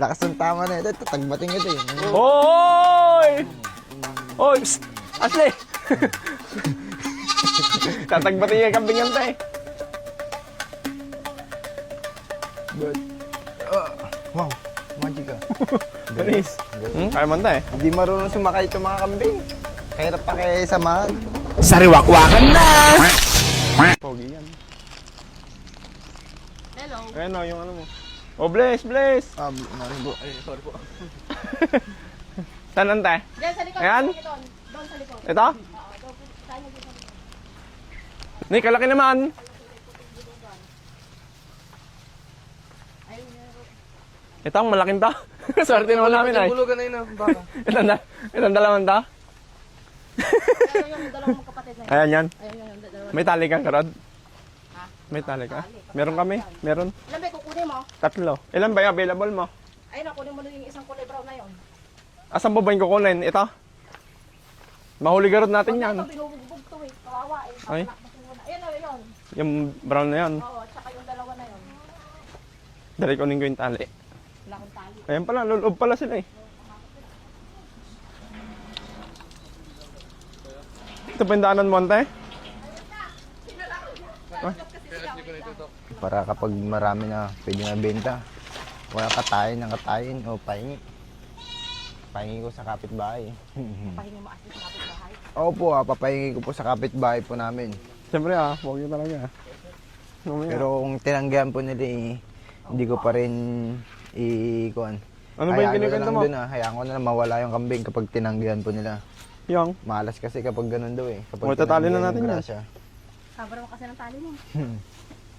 Lakas ng tama na ito. Tagbating ito eh. Hoy! Hoy! Psst! Ashley! Tatagbatin yung kambing yan tayo. But, wow, magic ah. Galis. Kaya man tayo. Hindi marunong sumakay itong mga kambing. Kahirap pa kaya samahan. Sariwakwakan na! Pogi yan. Hello. Ayan o, yung ano mo. Oh, bless, bless! Maribo. Ay, sorry po. Saan lang tayo? Diyan sa likod. Ayan? Doon sa likod. Ito? Nick, kalaki naman. Ito ang malaking to. Swerte naman namin ay. Bulugan na yun ah, baka. Itong dalawang to. Pero yung dalawang magkapatid na yun. Ayan yan. Ayun yung dalawa. May tali kang karod? Ha? May tali ka? Meron kami. Meron. Ilan ba yung kukunin mo? 3. Ilan ba yung available mo? Ayun, kunin mo na yung isang kulay brown na yun. Asan mo ba yung kukunin? Ito? Mahuli garod natin yan. Ito, binubugbog to eh. Kawawa eh. Ay. Ayun o, yun. Yung brown na yan. Oo, tsaka yung dalawa na yun. Dali kunin ko yung tali. Wala akong tali. Ayan pala, luloob pala sila eh. Ito pa yung daanan mo, ante? Para kapag marami na pwede na benta. Wala katayin ng katayin o pahingi. Pahingi ko sa kapitbahay. Pahingi mo asli sa kapitbahay. Opo, papahingi ko po sa kapitbahay po namin. Siyempre pogi talaga. Mamaya. Pero kung tinanggihan po nila eh, hindi ko pa rin i-kuhan. Ano ba yung kinikanta mo? Hayaan ko na lang mawala yung kambing kapag tinanggihan po nila. Yung? Malas kasi kapag ganun daw eh. Kapag O, tatali na tinanggihan natin yung yan. grasya. Kabra mo kasi ng tali mo.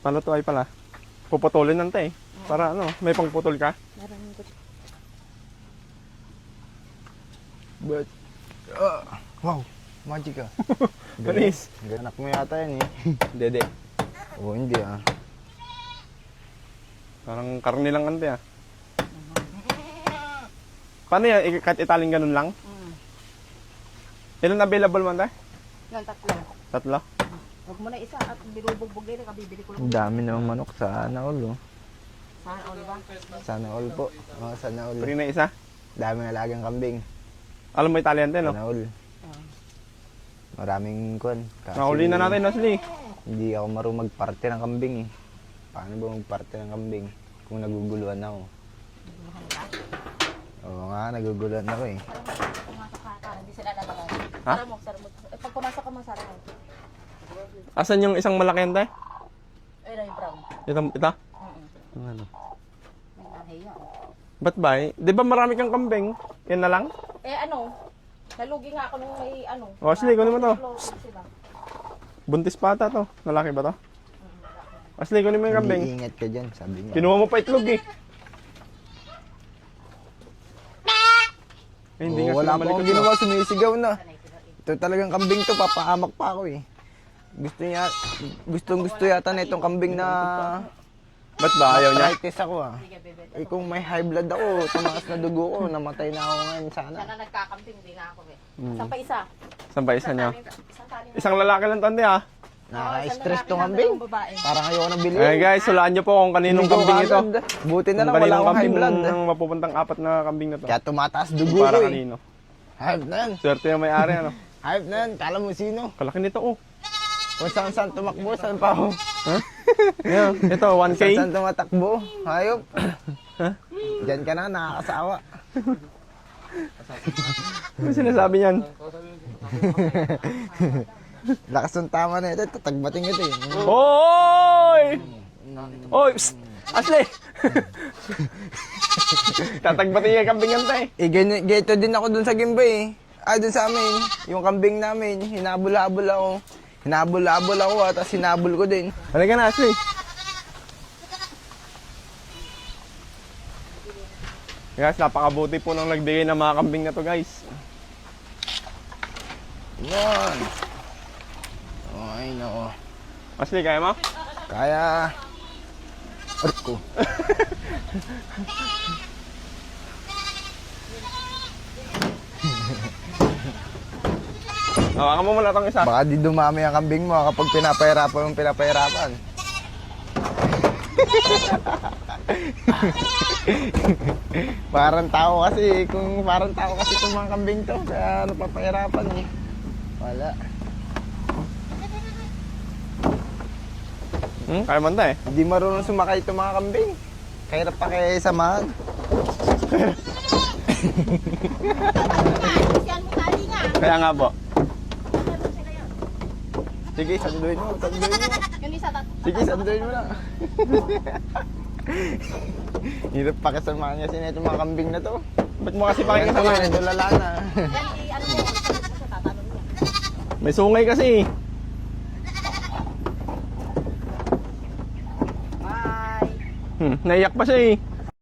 Paano to ay pala? Puputulin nante eh. Para ano, may pangputol ka? Meron yung kutsyo. But, wow, magic ah. Ganis. Anak mo yata yan eh. Dede. Oo, hindi ah. Parang karne lang ante ah. Paano yan? Kahit italing ganun lang? Ilan available mo ante? Yan, tatlo. 3? Huwag mo na isa at binubugbog din. Kabibili ko lang. Ang dami naman manok sa sana all oh. Saan, Oliva? Sana all po. Oh, sana all. Free na isa? Daming alagang kambing. Alam mo Italian din no? Sana all. Maraming kuwan. Kasi Nahuli na natin, Ashley. Hindi ako marunong magparte ng kambing eh. Paano ba magparte ng kambing kung naguguluhan ako? Oo nga, naguguluhan ako eh. Pumasok ka, para hindi sila lalagay. Ha? Sara mo. Pag pumasok ka mo, sara mo. Asan yung isang malaki ante? Ayun na yung brown. Ito? Ang ano? May nahiya. Ba't ba eh? Di ba marami kang kambing? Yan na lang? Eh ano, nalugi nga ako nung may ano. O, Ashley, kunin mo to. Sila. Buntis pa ata to. Lalaki ba to? Ashley, kunin mo yung kambing. Hindi ingat ka dyan, sabi niya. Kinuha mo pa itlog eh. Eh, hindi nga Wala sila pa akong malikot. ginawa, sumisigaw na. Ito talagang kambing to, papahamak pa ako eh. Gusto yata na itong kambing na Ba't ba ayaw niya? arthritis ako ah. Eh kung may high blood ako, tumaas na dugo ko, namatay na ako ngayon sana. Sana nagkakamping, hindi na ako eh. Saan pa isa? Saan ba isa niya? Isang tali. Isang lalaki lang tante ah. Nakaka-stress tong kambing. Babae. Parang ayoko na bilhin. Eh guys, sulaan niyo po kung kaninong Hindi ko kambing ito. kagad. Buti na lang Kung wala kaninong akong high kambing blood. ng mapupuntang 4 na kambing na to. Kaya tumataas dugo Para ko eh. kanino. Hype na yan. Swerte yung may-ari ano. Hype na yan. Kala mo sino? Kalaki nito oh. Kung saan tumakbo, saan pa ako? Ha? Yeah, ito 1K. Saan tumatakbo? Hayop. Diyan ka na, nakakasawa. Ano sinasabi niyan? Lakas ng tama na ito. Tatagbating ito eh. Hoy! Hoy! Psst! Ashley! Tatagbatin yung kambing yan tayo. Eh, ganito din ako dun sa Gimba eh. Dun sa amin. Yung kambing namin, hinabol-habol ako. Hinabol-habol ako at hinabol ko din. Halika na, Ashley. Guys, napakabuti po nang nagbigay ng mga kambing na to, guys. Yan. Ay, nako. Ashley, kaya mo? Kaya... Arko. Hawakan mo muna itong isa. Baka di dumami ang kambing mo kapag pinapahirapan. Parang tao kasi, kung parang tao kasi itong mga kambing to, kaya napapahirapan eh. Wala. Kaya man tayo. Hindi marunong sumakay itong mga kambing. Kahirap pa kaya samahan. Yan mo tali nga. Kaya nga po. Sige, sanduin mo, sanduin mo. Yung isa Sige, sanduin mo na. Hirap pa kasamahan niya sila itong mga kambing na to. Ba't mo kasi pakikasamahan? Tulala na. Yan, ano mo, sa tatanong niya. May sungay kasi. Bye. Naiyak pa siya eh.